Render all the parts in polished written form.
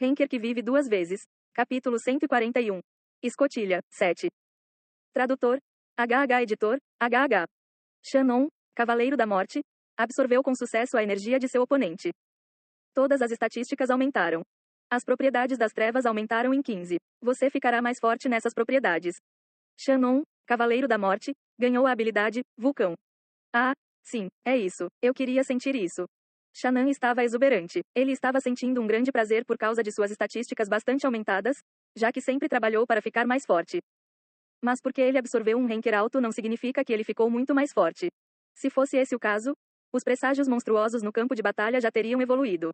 Henker que vive duas vezes. Capítulo 141. Escotilha, 7. Tradutor. HH Editor, HH. Shannon, Cavaleiro da Morte, absorveu com sucesso a energia de seu oponente. Todas as estatísticas aumentaram. As propriedades das trevas aumentaram em 15. Você ficará mais forte nessas propriedades. Shannon, Cavaleiro da Morte, ganhou a habilidade, Vulcão. Ah, sim, é isso, eu queria sentir isso. Shannon estava exuberante. Ele estava sentindo um grande prazer por causa de suas estatísticas bastante aumentadas, já que sempre trabalhou para ficar mais forte. Mas porque ele absorveu um ranker alto não significa que ele ficou muito mais forte. Se fosse esse o caso, os presságios monstruosos no campo de batalha já teriam evoluído.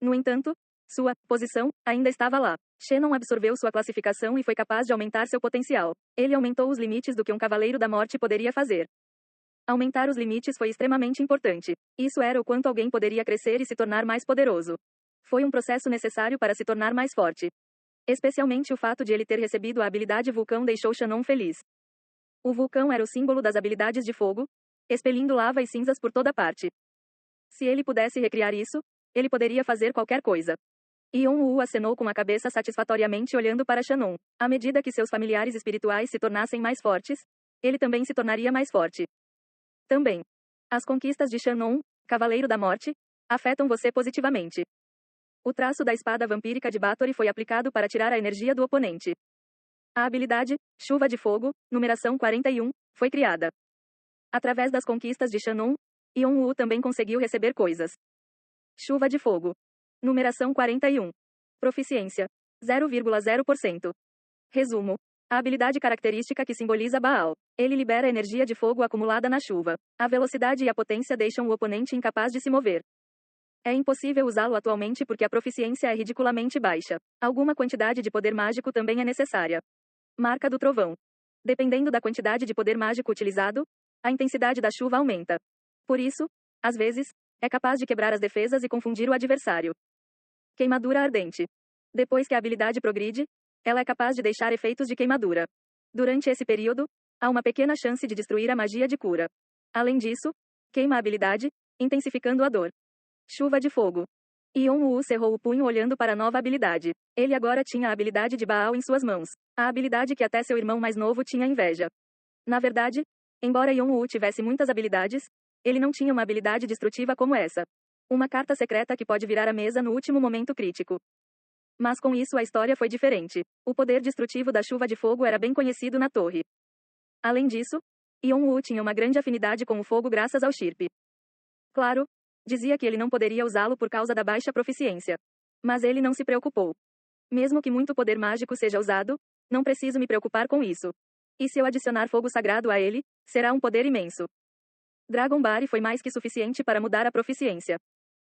No entanto, sua posição ainda estava lá. Shannon absorveu sua classificação e foi capaz de aumentar seu potencial. Ele aumentou os limites do que um Cavaleiro da Morte poderia fazer. Aumentar os limites foi extremamente importante. Isso era o quanto alguém poderia crescer e se tornar mais poderoso. Foi um processo necessário para se tornar mais forte. Especialmente o fato de ele ter recebido a habilidade Vulcão deixou Shannon feliz. O vulcão era o símbolo das habilidades de fogo, expelindo lava e cinzas por toda parte. Se ele pudesse recriar isso, ele poderia fazer qualquer coisa. Yeon-woo acenou com a cabeça satisfatoriamente olhando para Shannon. À medida que seus familiares espirituais se tornassem mais fortes, ele também se tornaria mais forte. Também. As conquistas de Shannon, Cavaleiro da Morte, afetam você positivamente. O traço da espada vampírica de Bathory foi aplicado para tirar a energia do oponente. A habilidade, Chuva de Fogo, numeração 41, foi criada. Através das conquistas de Shannon, Yeon-woo também conseguiu receber coisas. Chuva de Fogo. Numeração 41. Proficiência. 0,0%. Resumo. A habilidade característica que simboliza Baal. Ele libera energia de fogo acumulada na chuva. A velocidade e a potência deixam o oponente incapaz de se mover. É impossível usá-lo atualmente porque a proficiência é ridiculamente baixa. Alguma quantidade de poder mágico também é necessária. Marca do Trovão. Dependendo da quantidade de poder mágico utilizado, a intensidade da chuva aumenta. Por isso, às vezes, é capaz de quebrar as defesas e confundir o adversário. Queimadura ardente. Depois que a habilidade progride, ela é capaz de deixar efeitos de queimadura. Durante esse período, há uma pequena chance de destruir a magia de cura. Além disso, queima a habilidade, intensificando a dor. Chuva de Fogo. Yeon-woo cerrou o punho olhando para a nova habilidade. Ele agora tinha a habilidade de Baal em suas mãos. A habilidade que até seu irmão mais novo tinha inveja. Na verdade, embora Yeon-woo tivesse muitas habilidades, ele não tinha uma habilidade destrutiva como essa. Uma carta secreta que pode virar a mesa no último momento crítico. Mas com isso a história foi diferente. O poder destrutivo da Chuva de Fogo era bem conhecido na torre. Além disso, Yeon-woo tinha uma grande afinidade com o fogo graças ao Chirp. Claro, dizia que ele não poderia usá-lo por causa da baixa proficiência. Mas ele não se preocupou. Mesmo que muito poder mágico seja usado, não preciso me preocupar com isso. E se eu adicionar fogo sagrado a ele, será um poder imenso. Dragon Barry foi mais que suficiente para mudar a proficiência.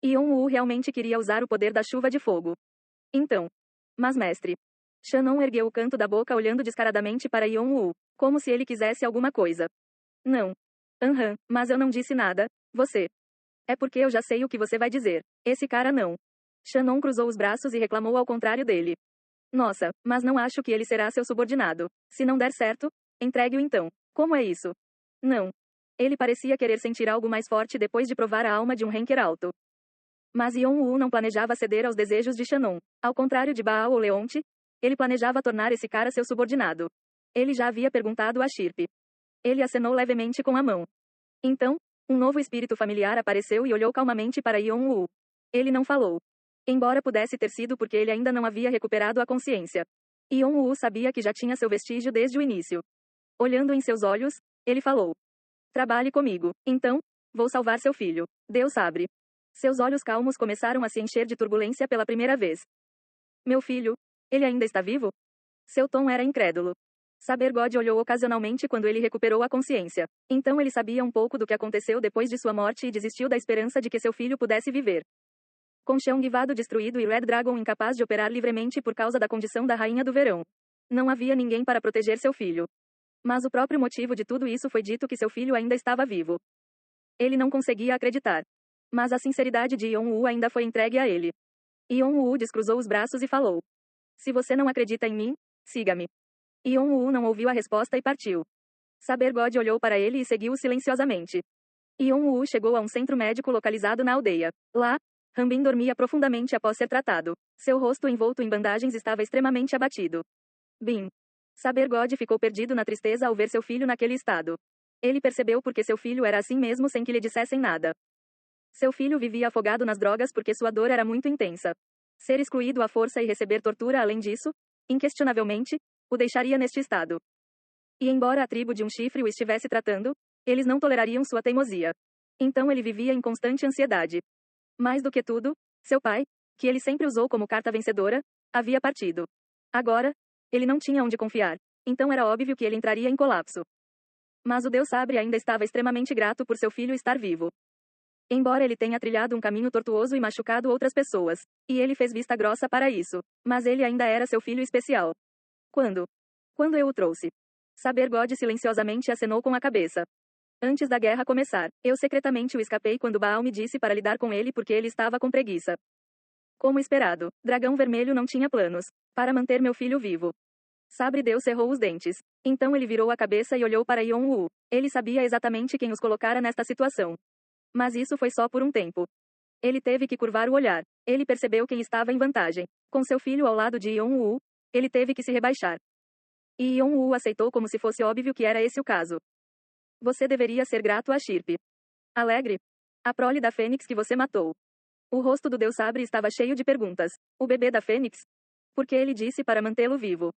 Yeon-woo realmente queria usar o poder da Chuva de Fogo. Então. Mas mestre. Shannon ergueu o canto da boca olhando descaradamente para Yeon-woo, como se ele quisesse alguma coisa. Não. Mas eu não disse nada, você. É porque eu já sei o que você vai dizer. Esse cara não. Shannon cruzou os braços e reclamou ao contrário dele. Nossa, mas não acho que ele será seu subordinado. Se não der certo, entregue-o então. Como é isso? Não. Ele parecia querer sentir algo mais forte depois de provar a alma de um ranker alto. Mas Yeon-woo não planejava ceder aos desejos de Shannon. Ao contrário de Baal ou Leonte, ele planejava tornar esse cara seu subordinado. Ele já havia perguntado a Chirp. Ele acenou levemente com a mão. Então, um novo espírito familiar apareceu e olhou calmamente para Yeon-woo. Ele não falou. Embora pudesse ter sido porque ele ainda não havia recuperado a consciência. Yeon-woo sabia que já tinha seu vestígio desde o início. Olhando em seus olhos, ele falou. Trabalhe comigo. Então, vou salvar seu filho. Deus abre. Seus olhos calmos começaram a se encher de turbulência pela primeira vez. Meu filho, ele ainda está vivo? Seu tom era incrédulo. Saber God olhou ocasionalmente quando ele recuperou a consciência. Então ele sabia um pouco do que aconteceu depois de sua morte e desistiu da esperança de que seu filho pudesse viver. Com Cheongvado destruído e Red Dragon incapaz de operar livremente por causa da condição da Rainha do Verão. Não havia ninguém para proteger seu filho. Mas o próprio motivo de tudo isso foi dito que seu filho ainda estava vivo. Ele não conseguia acreditar. Mas a sinceridade de Yeon-woo ainda foi entregue a ele. Yeon-woo descruzou os braços e falou. Se você não acredita em mim, siga-me. Yeon-woo não ouviu a resposta e partiu. Saber God olhou para ele e seguiu silenciosamente. Yeon-woo chegou a um centro médico localizado na aldeia. Lá, Rambin dormia profundamente após ser tratado. Seu rosto envolto em bandagens estava extremamente abatido. Bin. Saber God ficou perdido na tristeza ao ver seu filho naquele estado. Ele percebeu porque seu filho era assim mesmo sem que lhe dissessem nada. Seu filho vivia afogado nas drogas porque sua dor era muito intensa. Ser excluído à força e receber tortura além disso, inquestionavelmente, o deixaria neste estado. E embora a tribo de um chifre o estivesse tratando, eles não tolerariam sua teimosia. Então ele vivia em constante ansiedade. Mais do que tudo, seu pai, que ele sempre usou como carta vencedora, havia partido. Agora, ele não tinha onde confiar, então era óbvio que ele entraria em colapso. Mas o Deus Sabre ainda estava extremamente grato por seu filho estar vivo. Embora ele tenha trilhado um caminho tortuoso e machucado outras pessoas, e ele fez vista grossa para isso, mas ele ainda era seu filho especial. Quando eu o trouxe. Saber God silenciosamente acenou com a cabeça. Antes da guerra começar, eu secretamente o escapei quando Baal me disse para lidar com ele porque ele estava com preguiça. Como esperado, Dragão Vermelho não tinha planos para manter meu filho vivo. Sabre Deus cerrou os dentes. Então ele virou a cabeça e olhou para Yon-Woo. Ele sabia exatamente quem os colocara nesta situação. Mas isso foi só por um tempo. Ele teve que curvar o olhar. Ele percebeu quem estava em vantagem. Com seu filho ao lado de Yon-Woo, ele teve que se rebaixar. E Yon-Woo aceitou como se fosse óbvio que era esse o caso. Você deveria ser grato a Shirp. Alegre? A prole da Fênix que você matou. O rosto do Deus Sabre estava cheio de perguntas. O bebê da Fênix? Porque ele disse para mantê-lo vivo.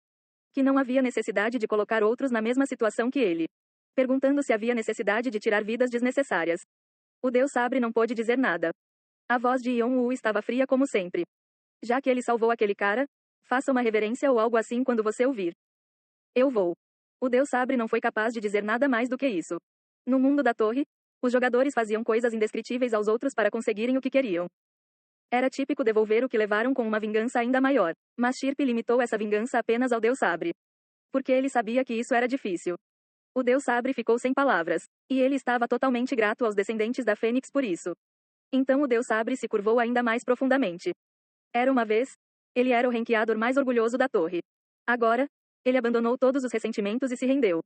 Que não havia necessidade de colocar outros na mesma situação que ele. Perguntando se havia necessidade de tirar vidas desnecessárias. O Deus Sabre não pôde dizer nada. A voz de Yon-Woo estava fria como sempre. Já que ele salvou aquele cara, faça uma reverência ou algo assim quando você ouvir. Eu vou. O Deus Sabre não foi capaz de dizer nada mais do que isso. No mundo da torre, os jogadores faziam coisas indescritíveis aos outros para conseguirem o que queriam. Era típico devolver o que levaram com uma vingança ainda maior, mas Shirp limitou essa vingança apenas ao Deus Sabre. Porque ele sabia que isso era difícil. O Deus Sabre ficou sem palavras, e ele estava totalmente grato aos descendentes da Fênix por isso. Então o Deus Sabre se curvou ainda mais profundamente. Era uma vez, ele era o ranqueador mais orgulhoso da torre. Agora, ele abandonou todos os ressentimentos e se rendeu.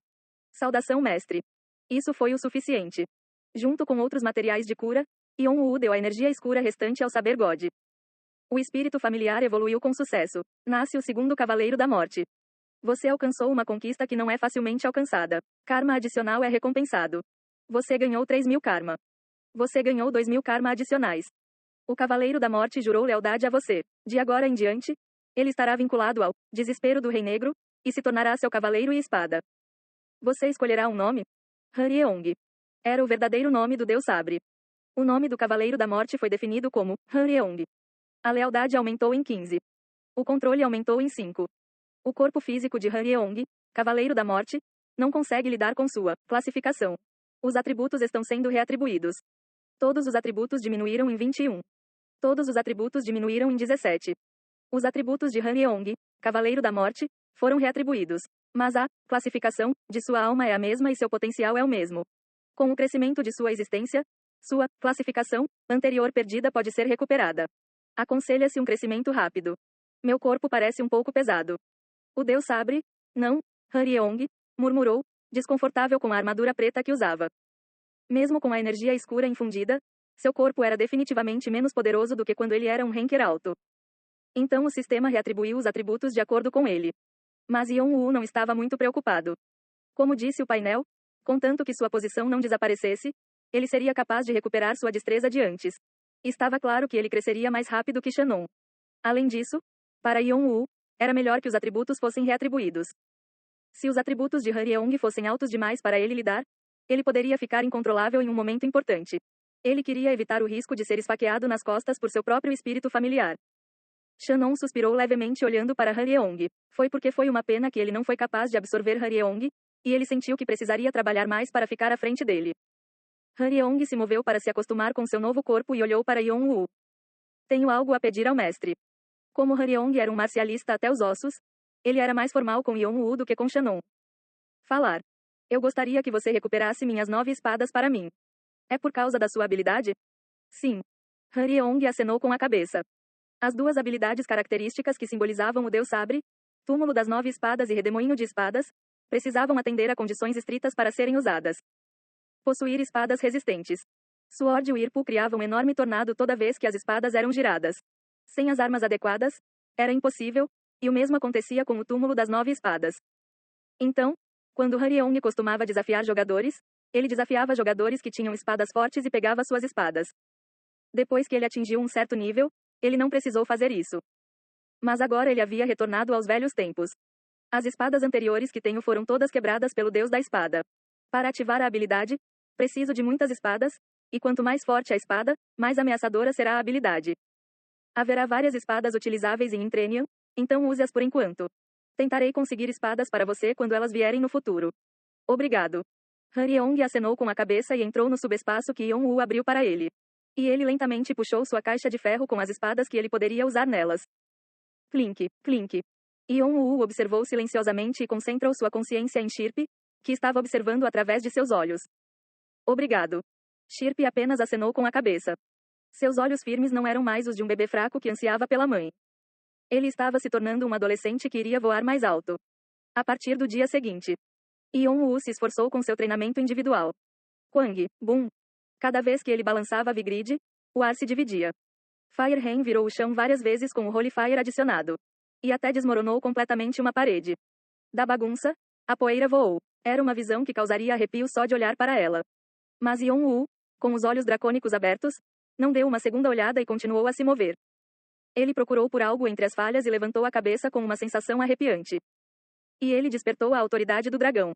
Saudação, mestre. Isso foi o suficiente. Junto com outros materiais de cura, Yon-Woo deu a energia escura restante ao Saber God. O espírito familiar evoluiu com sucesso. Nasce o segundo Cavaleiro da Morte. Você alcançou uma conquista que não é facilmente alcançada. Karma adicional é recompensado. Você ganhou 3.000 karma. Você ganhou 2.000 karma adicionais. O Cavaleiro da Morte jurou lealdade a você. De agora em diante, ele estará vinculado ao desespero do Rei Negro, e se tornará seu cavaleiro e espada. Você escolherá um nome? Han Yeong. Era o verdadeiro nome do Deus Sabre. O nome do Cavaleiro da Morte foi definido como Han Yeong. A lealdade aumentou em 15. O controle aumentou em 5. O corpo físico de Han Yeong, Cavaleiro da Morte, não consegue lidar com sua classificação. Os atributos estão sendo reatribuídos. Todos os atributos diminuíram em 21. Todos os atributos diminuíram em 17. Os atributos de Han Yeong, Cavaleiro da Morte, foram reatribuídos. Mas a classificação de sua alma é a mesma e seu potencial é o mesmo. Com o crescimento de sua existência, sua classificação anterior perdida pode ser recuperada. Aconselha-se um crescimento rápido. Meu corpo parece um pouco pesado. O Deus Sabre? Não, Han Yeong, murmurou, desconfortável com a armadura preta que usava. Mesmo com a energia escura infundida, seu corpo era definitivamente menos poderoso do que quando ele era um ranker alto. Então o sistema reatribuiu os atributos de acordo com ele. Mas Yon-Woo não estava muito preocupado. Como disse o painel, contanto que sua posição não desaparecesse, ele seria capaz de recuperar sua destreza de antes. Estava claro que ele cresceria mais rápido que Shannon. Além disso, para Yon-Woo, era melhor que os atributos fossem reatribuídos. Se os atributos de Han Yeong fossem altos demais para ele lidar, ele poderia ficar incontrolável em um momento importante. Ele queria evitar o risco de ser esfaqueado nas costas por seu próprio espírito familiar. Shannon suspirou levemente olhando para Han Yeong. Foi porque foi uma pena que ele não foi capaz de absorver Han Yeong, e ele sentiu que precisaria trabalhar mais para ficar à frente dele. Han Yeong se moveu para se acostumar com seu novo corpo e olhou para Yon-Woo. Tenho algo a pedir ao mestre. Como Han Yeong era um marcialista até os ossos, ele era mais formal com Yon-Woo do que com Shannon. Falar. Eu gostaria que você recuperasse minhas 9 espadas para mim. É por causa da sua habilidade? Sim. Han Yeong acenou com a cabeça. As duas habilidades características que simbolizavam o Deus Sabre, Túmulo das 9 Espadas e Redemoinho de Espadas, precisavam atender a condições estritas para serem usadas. Possuir espadas resistentes. Sword Whirlpool criava um enorme tornado toda vez que as espadas eram giradas. Sem as armas adequadas, era impossível, e o mesmo acontecia com o túmulo das 9 espadas. Então, quando Hyeong costumava desafiar jogadores, ele desafiava jogadores que tinham espadas fortes e pegava suas espadas. Depois que ele atingiu um certo nível, ele não precisou fazer isso. Mas agora ele havia retornado aos velhos tempos. As espadas anteriores que tenho foram todas quebradas pelo deus da espada. Para ativar a habilidade, preciso de muitas espadas, e quanto mais forte a espada, mais ameaçadora será a habilidade. Haverá várias espadas utilizáveis em Intrenium, então use-as por enquanto. Tentarei conseguir espadas para você quando elas vierem no futuro. Obrigado. Hyeong acenou com a cabeça e entrou no subespaço que Yeon-woo abriu para ele. E ele lentamente puxou sua caixa de ferro com as espadas que ele poderia usar nelas. Clink, clink. Yeon-woo observou silenciosamente e concentrou sua consciência em Shirp, que estava observando através de seus olhos. Obrigado. Shirp apenas acenou com a cabeça. Seus olhos firmes não eram mais os de um bebê fraco que ansiava pela mãe. Ele estava se tornando um adolescente que iria voar mais alto. A partir do dia seguinte, Yeon-woo se esforçou com seu treinamento individual. Quang, boom. Cada vez que ele balançava a Vigrid, o ar se dividia. Fire Rain virou o chão várias vezes com o Holy Fire adicionado. E até desmoronou completamente uma parede. Da bagunça, a poeira voou. Era uma visão que causaria arrepio só de olhar para ela. Mas Yeon-woo, com os olhos dracônicos abertos, não deu uma segunda olhada e continuou a se mover. Ele procurou por algo entre as falhas e levantou a cabeça com uma sensação arrepiante. E ele despertou a autoridade do dragão.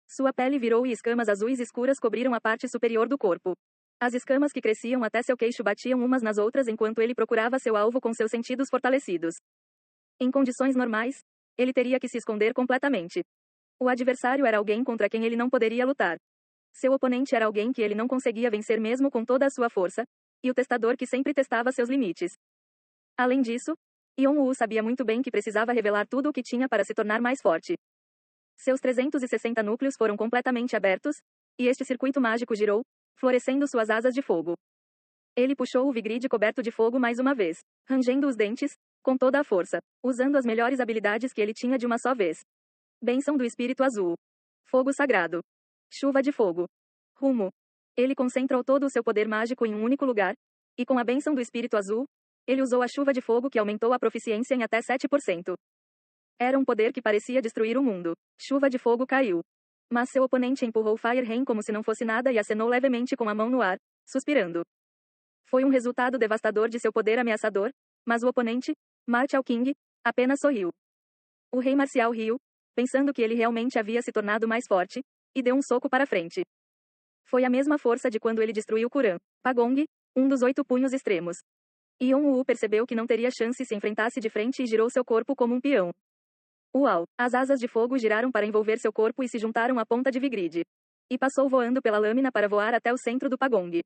Sua pele virou e escamas azuis escuras cobriram a parte superior do corpo. As escamas que cresciam até seu queixo batiam umas nas outras enquanto ele procurava seu alvo com seus sentidos fortalecidos. Em condições normais, ele teria que se esconder completamente. O adversário era alguém contra quem ele não poderia lutar. Seu oponente era alguém que ele não conseguia vencer mesmo com toda a sua força, e o testador que sempre testava seus limites. Além disso, Yeon-woo sabia muito bem que precisava revelar tudo o que tinha para se tornar mais forte. Seus 360 núcleos foram completamente abertos, e este circuito mágico girou, florescendo suas asas de fogo. Ele puxou o Vigrid coberto de fogo mais uma vez, rangendo os dentes, com toda a força, usando as melhores habilidades que ele tinha de uma só vez. Bênção do Espírito Azul. Fogo Sagrado. Chuva de Fogo. Rumo. Ele concentrou todo o seu poder mágico em um único lugar, e com a bênção do Espírito Azul, ele usou a chuva de fogo que aumentou a proficiência em até 7%. Era um poder que parecia destruir o mundo. Chuva de fogo caiu. Mas seu oponente empurrou Fire Rain como se não fosse nada e acenou levemente com a mão no ar, suspirando. Foi um resultado devastador de seu poder ameaçador, mas o oponente, Martial King, apenas sorriu. O rei marcial riu, pensando que ele realmente havia se tornado mais forte, e deu um soco para frente. Foi a mesma força de quando ele destruiu Kuran, Pagong, um dos 8 punhos extremos. Yeon-woo percebeu que não teria chance se enfrentasse de frente e girou seu corpo como um peão. Uau! As asas de fogo giraram para envolver seu corpo e se juntaram à ponta de Vigrid. E passou voando pela lâmina para voar até o centro do Pagong.